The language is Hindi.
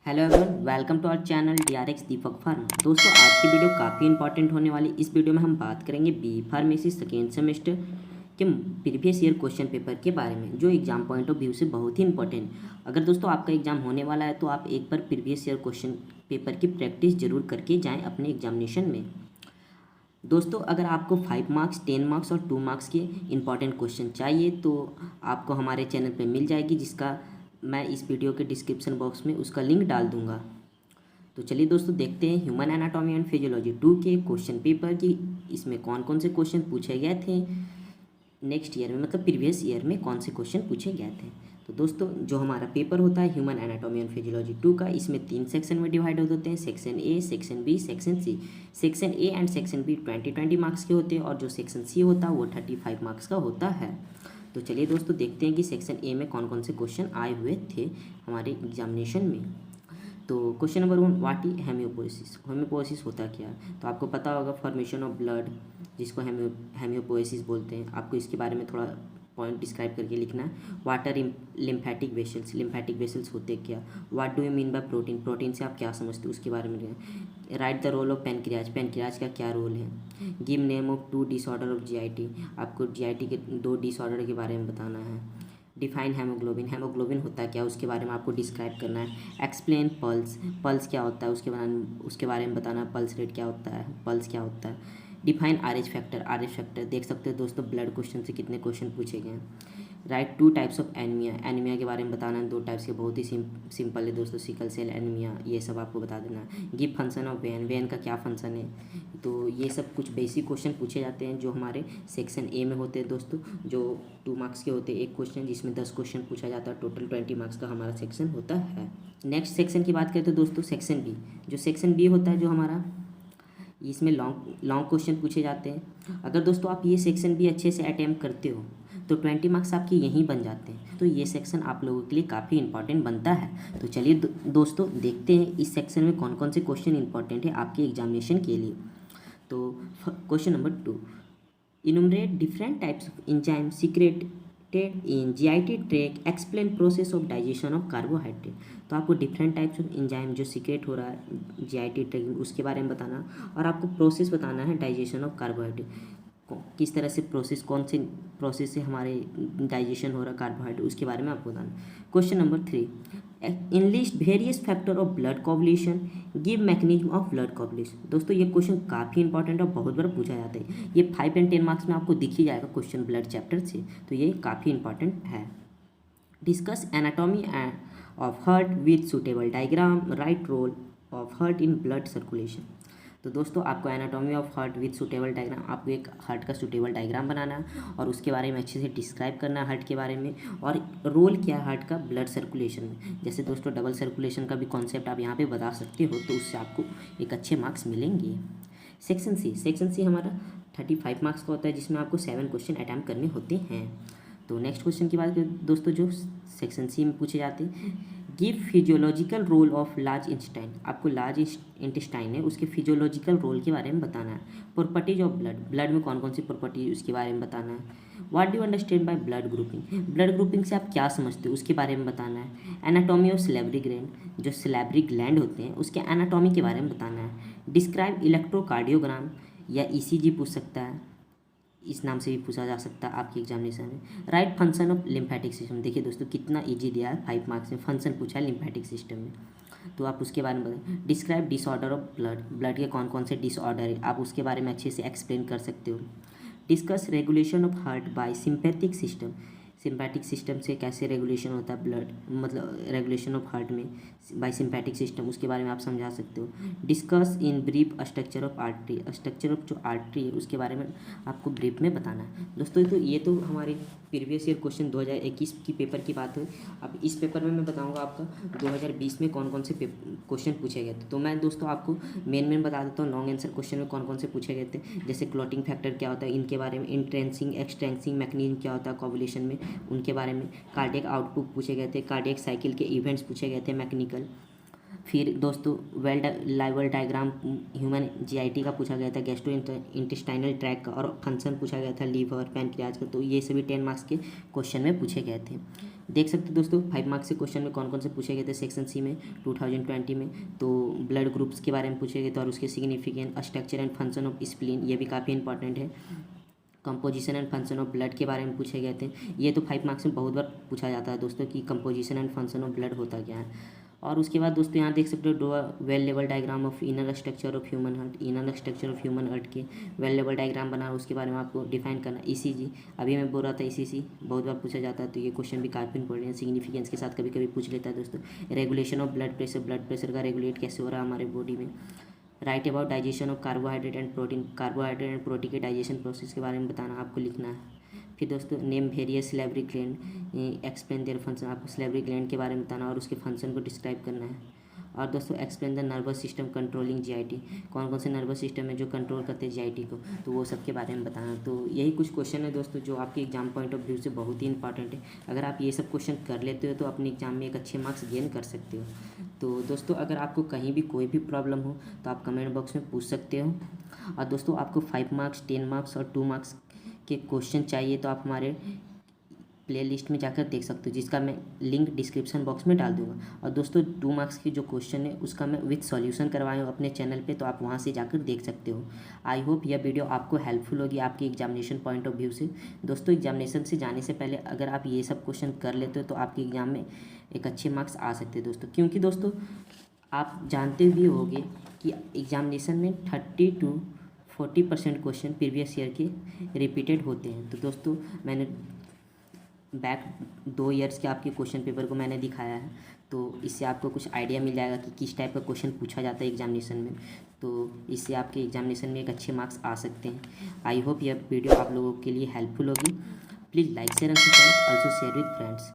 Hello everyone, welcome to our channel DRX Deepak farm. दोस्तों, आज की वीडियो काफ़ी इंपॉर्टेंट होने वाली। इस वीडियो में हम बात करेंगे बी फार्मेसी सेकेंड सेमेस्टर के प्रीवियस ईयर क्वेश्चन पेपर के बारे में, जो एग्जाम पॉइंट ऑफ व्यू से बहुत ही इंपॉर्टेंट। अगर दोस्तों आपका एग्जाम होने वाला है तो आप एक बार प्रीवियस ईयर क्वेश्चन पेपर की प्रैक्टिस जरूर करके जाएँ अपने एग्जामिनेशन में। दोस्तों, अगर आपको 5 मार्क्स, 10 मार्क्स और 2 मार्क्स के इंपॉर्टेंट क्वेश्चन चाहिए तो आपको हमारे चैनल पे मिल जाएगी, जिसका मैं इस वीडियो के डिस्क्रिप्शन बॉक्स में उसका लिंक डाल दूंगा। तो चलिए दोस्तों, देखते हैं ह्यूमन एनाटॉमी एंड फिजियोलॉजी 2 के क्वेश्चन पेपर की इसमें कौन कौन से क्वेश्चन पूछे गए थे नेक्स्ट ईयर में, मतलब प्रीवियस ईयर में कौन से क्वेश्चन पूछे गए थे। तो दोस्तों, जो हमारा पेपर होता है ह्यूमन एनाटॉमी एंड फिजियोलॉजी 2 का, इसमें 3 सेक्शन में डिवाइड होते हैं। Section A, section B, section C. Section A and section B 20-20 marks के होते हैं और जो सेक्शन सी होता है वो 35 मार्क्स का होता है। तो चलिए दोस्तों, देखते हैं कि सेक्शन ए में कौन कौन से क्वेश्चन आए हुए थे हमारे एग्जामिनेशन में। तो क्वेश्चन नंबर 1, व्हाट इज हेमियोपोएसिस। हेमियोपोएसिस होता क्या है? तो आपको पता होगा, फॉर्मेशन ऑफ ब्लड, जिसको हेमियोपोएसिस बोलते हैं। आपको इसके बारे में थोड़ा पॉइंट डिस्क्राइब करके लिखना है। Water lymphatic vessels, lymphatic vessels होते क्या? What do you mean by protein, protein से आप क्या समझते हो उसके बारे में। Write the role of pancreas, pancreas का क्या रोल है। Give name of 2 disorder of GIT, आपको GIT के 2 डिसऑर्डर के बारे में बताना है। डिफाइन हेमोग्लोबिन, हेमोग्लोबिन होता है क्या उसके बारे में आपको डिस्क्राइब करना है। एक्सप्लेन पल्स, पल्स क्या होता है उसके बारे में बताना है। पल्स रेट क्या होता है, पल्स क्या होता है। Define RH factor, RH factor देख सकते हो दोस्तों, ब्लड क्वेश्चन से कितने क्वेश्चन पूछे गए हैं। Right 2 types of anaemia, anaemia के बारे में बताना है। 2 टाइप्स के, बहुत ही सिंपल है दोस्तों, सिकल सेल एनीमिया, ये सब आपको बता देना है। Give function of when, when का क्या फंक्शन है। तो ये सब कुछ बेसिक क्वेश्चन पूछे जाते हैं जो हमारे सेक्शन ए में होते हैं दोस्तों, जो 2 मार्क्स के होते हैं एक क्वेश्चन, जिसमें 10 क्वेश्चन पूछा जाता है। टोटल 20 मार्क्स का हमारा सेक्शन होता है। नेक्स्ट सेक्शन की बात करें तो दोस्तों, सेक्शन बी, जो सेक्शन बी होता है, जो हमारा इसमें लॉन्ग क्वेश्चन पूछे जाते हैं। अगर दोस्तों आप ये सेक्शन भी अच्छे से अटैम्प्ट करते हो तो 20 मार्क्स आपके यहीं बन जाते हैं। तो ये सेक्शन आप लोगों के लिए काफ़ी इंपॉर्टेंट बनता है। तो चलिए दोस्तों, देखते हैं इस सेक्शन में कौन कौन से क्वेश्चन इंपॉर्टेंट है आपके एग्जामिनेशन के लिए। तो question number 2, इनुमरेट different types of enzyme secreted in GIT track, explain process of digestion of carbohydrate. तो आपको डिफरेंट टाइप्स ऑफ एंजाइम जो सीक्रेट हो रहा है GIT ट्रैक, उसके बारे में बताना, और आपको प्रोसेस बताना है डाइजेशन ऑफ कार्बोहाइड्रेट, किस तरह से प्रोसेस, कौन से प्रोसेस से हमारे डाइजेशन हो रहा है कार्बोहाइड्रेट, उसके बारे में आपको बताना। Question number 3, enlist various factor of blood coagulation, give mechanism of blood coagulation. दोस्तों, ये क्वेश्चन काफ़ी इंपॉर्टेंट और बहुत बार पूछा जाता है। ये 5 एंड 10 मार्क्स में आपको दिख ही जाएगा क्वेश्चन ब्लड चैप्टर से, तो ये काफ़ी इंपॉर्टेंट है। Discuss anatomy of heart with suitable diagram, write role of heart in blood circulation. तो दोस्तों, आपको anatomy of heart with suitable diagram, आपको एक हार्ट का सुटेबल डायग्राम बनाना है और उसके बारे में अच्छे से डिस्क्राइब करना है हार्ट के बारे में, और रोल क्या है हार्ट का ब्लड सर्कुलेशन में। जैसे दोस्तों, डबल सर्कुलेशन का भी कॉन्सेप्ट आप यहाँ पे बता सकते हो, तो उससे आपको एक अच्छे मार्क्स मिलेंगे। सेक्शन सी, सेक्शन सी हमारा 35 मार्क्स का होता है, जिसमें आपको 7 क्वेश्चन अटैम्प्ट करने होते हैं। तो नेक्स्ट क्वेश्चन की बात करें दोस्तों, जो सेक्शन सी में पूछे जाते हैं, give physiological role of large intestine. आपको लार्ज इंटेस्टाइन है उसके फिजियोलॉजिकल रोल के बारे में बताना है। प्रॉपर्टीज ऑफ ब्लड, ब्लड में कौन कौन सी प्रॉपर्टी उसके बारे में बताना है। What do understand by blood grouping, blood grouping से आप क्या समझते हो उसके बारे में बताना है। एनाटॉमी ऑफ सिलेब्री ग्लैंड, जो सिलेब्री ग्लैंड होते हैं उसके एनाटॉमी के बारे में बताना है। डिस्क्राइब इलेक्ट्रोकार्डियोग्राम, या ECG पूछ सकता है, इस नाम से भी पूछा जा सकता है आपके एग्जामिनेशन में। Right function of lymphatic system, देखिए दोस्तों कितना इजी दिया है, 5 मार्क्स में फंक्शन पूछा है लिम्फेटिक सिस्टम में, तो आप उसके बारे में बताएं। Describe disorder of blood, blood के कौन कौन से डिसऑर्डर है आप उसके बारे में अच्छे से एक्सप्लेन कर सकते हो। Discuss regulation of heart by sympathetic system, sympathetic system से कैसे रेगुलेशन होता है ब्लड, मतलब रेगुलेशन ऑफ हार्ट में बाय सिंपैथिक सिस्टम, उसके बारे में आप समझा सकते हो। Discuss in brief structure of artery, structure of जो आर्टरी है उसके बारे में आपको ब्रीफ में बताना है। दोस्तों, तो ये तो हमारे प्रीवियस ईयर क्वेश्चन 2021 की पेपर की बात हुई। अब इस पेपर में मैं बताऊंगा आपका 2020 में कौन कौन से क्वेश्चन पूछे गए थे। तो मैं दोस्तों आपको मेन बता देता हूँ, लॉन्ग आंसर क्वेश्चन में कौन कौन से पूछे गए थे। जैसे क्लॉटिंग फैक्टर क्या होता है, इनके बारे में। इंट्रेंसिंग एक्सट्रेंसिंग मैकेनिज्म क्या होता है कोagulation में, उनके बारे में। कार्डियक आउटपुट पूछे गए थे, कार्डियक साइकिल के इवेंट्स पूछे गए थे मैकेनिकल। फिर दोस्तों, वेल लाइवल डायग्राम ह्यूमन GIT का पूछा गया था, गैस्ट्रो इंटेस्टाइनल ट्रैक का, और फंक्शन पूछा गया था लीवर पैनक्रियाज का। तो ये सभी 10 मार्क्स के क्वेश्चन में पूछे गए थे। देख सकते हो दोस्तों 5 मार्क्स के क्वेश्चन में कौन कौन से पूछे गए थे सेक्शन सी में 2020 में। तो ब्लड ग्रुप्स के बारे में पूछे गए थे और उसके significant, structure and function of spleen, ये भी काफ़ी इंपॉर्टेंट है। Composition and function of blood के बारे में पूछे गए थे। ये तो 5 मार्क्स में बहुत बार पूछा जाता है दोस्तों कि composition and function of blood होता क्या है। और उसके बाद दोस्तों यहाँ देख सकते हो draw well level diagram of inner structure of human heart. Inner structure of human heart के वेल लेवल डायग्राम बना, उसके बारे में आपको डिफाइन करना। ईसीजी, अभी मैं बोल रहा था ईसीसी बहुत बार पूछा जाता है, तो ये क्वेश्चन भी काफ़ी इंपॉर्टेंट है, सिग्निफिकेंस के साथ कभी कभी पूछ लेता है दोस्तों। रेगुलेशन ऑफ ब्लड प्रेशर का रेगुलेट कैसे हो रहा है हमारे बॉडी में। Right about digestion of carbohydrate and protein, carbohydrate and protein के डाइजेशन प्रोसेस के बारे में बताना आपको लिखना है। फिर दोस्तों name various salivary gland, explain their function, आपको सिलेवरी ग्लैंड के बारे में बताना और उसके फंक्शन को डिस्क्राइब करना है। और दोस्तों explain the nervous system controlling GIT, कौन कौन से नर्वस सिस्टम है जो कंट्रोल करते हैं जीआईटी को, तो वो सब के बारे में बताना। तो यही कुछ क्वेश्चन है दोस्तों जो आपके एग्जाम पॉइंट ऑफ व्यू से बहुत ही इंपॉर्टेंट है। अगर आप ये सब क्वेश्चन कर लेते हो तो अपने एग्जाम में एक अच्छे मार्क्स गेन कर सकते हो। तो दोस्तों अगर आपको कहीं भी कोई भी प्रॉब्लम हो तो आप कमेंट बॉक्स में पूछ सकते हो। और दोस्तों आपको 5 मार्क्स, 10 मार्क्स और 2 मार्क्स के क्वेश्चन चाहिए तो आप हमारे प्लेलिस्ट में जाकर देख सकते हो, जिसका मैं लिंक डिस्क्रिप्शन बॉक्स में डाल दूंगा। और दोस्तों 2 मार्क्स की जो क्वेश्चन है उसका मैं विथ सॉल्यूशन करवाया हूँ अपने चैनल पे, तो आप वहाँ से जाकर देख सकते हो। आई होप यह वीडियो आपको हेल्पफुल होगी आपकी एग्जामिनेशन पॉइंट ऑफ व्यू से। दोस्तों एग्जामिनेशन से जाने से पहले अगर आप ये सब क्वेश्चन कर लेते हो तो आपके एग्जाम में एक अच्छे मार्क्स आ सकते हैं दोस्तों, क्योंकि दोस्तों आप जानते भी होंगे कि एग्जामिनेशन में 30 to 40% क्वेश्चन प्रीवियस ईयर के रिपीटेड होते हैं। तो दोस्तों मैंने बैक 2 ईयर्स के आपके क्वेश्चन पेपर को मैंने दिखाया है, तो इससे आपको कुछ आइडिया मिल जाएगा कि किस टाइप का क्वेश्चन पूछा जाता है एग्जामिनेशन में। तो इससे आपके एग्जामिनेशन में एक अच्छे मार्क्स आ सकते हैं। आई होप यह वीडियो आप लोगों के लिए हेल्पफुल होगी। Please like share and subscribe, also share with friends.